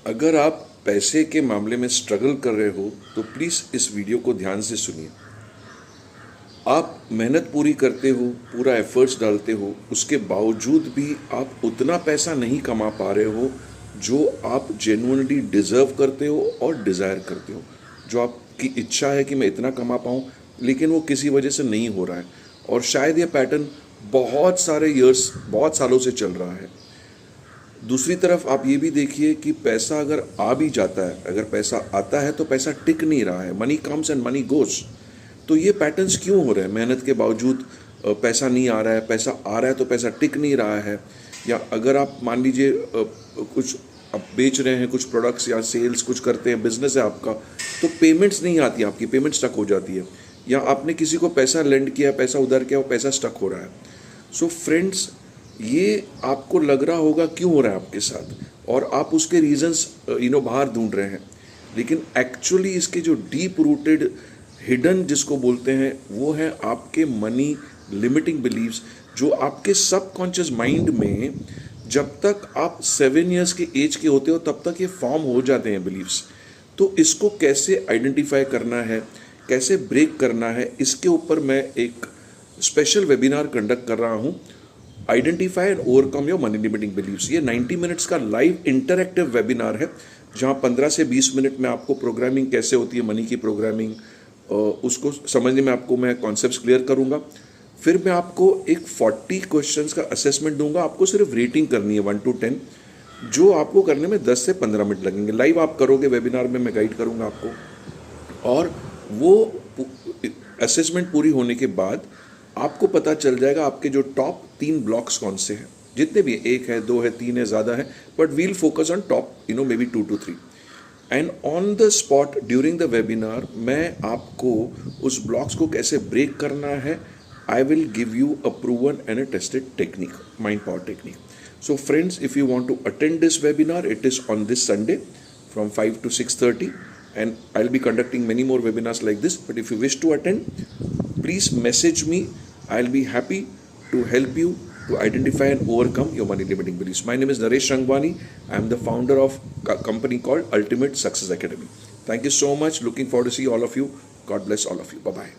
अगर आप पैसे के मामले में स्ट्रगल कर रहे हो तो प्लीज़ इस वीडियो को ध्यान से सुनिए। आप मेहनत पूरी करते हो, पूरा एफर्ट्स डालते हो, उसके बावजूद भी आप उतना पैसा नहीं कमा पा रहे हो जो आप जेन्युइनली डिज़र्व करते हो और डिज़ायर करते हो। जो आपकी इच्छा है कि मैं इतना कमा पाऊँ, लेकिन वो किसी वजह से नहीं हो रहा है और शायद ये पैटर्न बहुत सारे ईयर्स, बहुत सालों से चल रहा है। दूसरी तरफ आप ये भी देखिए कि पैसा अगर आ भी जाता है, अगर पैसा आता है तो पैसा टिक नहीं रहा है। Money comes and money goes. तो ये पैटर्न्स क्यों हो रहे हैं? मेहनत के बावजूद पैसा नहीं आ रहा है, पैसा आ रहा है तो पैसा टिक नहीं रहा है। या अगर आप मान लीजिए कुछ आप बेच रहे हैं, कुछ प्रोडक्ट्स या सेल्स कुछ करते हैं, बिजनेस है आपका, तो पेमेंट्स नहीं आती, आपकी पेमेंट स्टक हो जाती है। या आपने किसी को पैसा लेंड किया, पैसा उधार किया, वो पैसा स्टक हो रहा है। सो फ्रेंड्स, ये आपको लग रहा होगा क्यों हो रहा है आपके साथ, और आप उसके रीजंस बाहर ढूंढ रहे हैं, लेकिन एक्चुअली इसके जो डीप रूटेड हिडन जिसको बोलते हैं वो है आपके मनी लिमिटिंग बिलीव्स, जो आपके सबकॉन्शियस माइंड में जब तक आप 7 इयर्स के एज के होते हो तब तक ये फॉर्म हो जाते हैं बिलीव्स। तो इसको कैसे आइडेंटिफाई करना है, कैसे ब्रेक करना है, इसके ऊपर मैं एक स्पेशल वेबिनार कंडक्ट कर रहा हूँ, identify and overcome your money limiting believes. ये 90 मिनट्स का लाइव इंटरैक्टिव वेबिनार है, जहाँ 15 से 20 मिनट में आपको प्रोग्रामिंग कैसे होती है, मनी की प्रोग्रामिंग, उसको समझने में आपको मैं कॉन्सेप्ट्स क्लियर करूँगा। फिर मैं आपको एक 40 क्वेश्चंस का असेसमेंट दूंगा। आपको सिर्फ रेटिंग करनी है 1 to 10, जो आपको करने में 10 से 15 मिनट लगेंगे। लाइव आप करोगे वेबिनार में, मैं गाइड करूँगा आपको, और वो असेसमेंट पूरी होने के बाद आपको पता चल जाएगा आपके जो टॉप 3 ब्लॉक्स कौन से हैं। जितने भी, 1 है, 2 है, 3 है, ज़्यादा है, but we'll focus on top maybe 2 to 3। And on the spot during the webinar मैं आपको उस ब्लॉक्स को कैसे ब्रेक करना है, I will give you a proven and a tested technique, mind power technique. So friends, if you want to attend this webinar, it is on this Sunday from 5 to 6:30, and I'll be conducting many more webinars like this. But if you wish to attend, please message me. I'll be happy to help you to identify and overcome your money limiting beliefs. My name is Naresh Rangwani. I am the founder of a company called Ultimate Success Academy. Thank you so much. Looking forward to see all of you. God bless all of you. Bye-bye.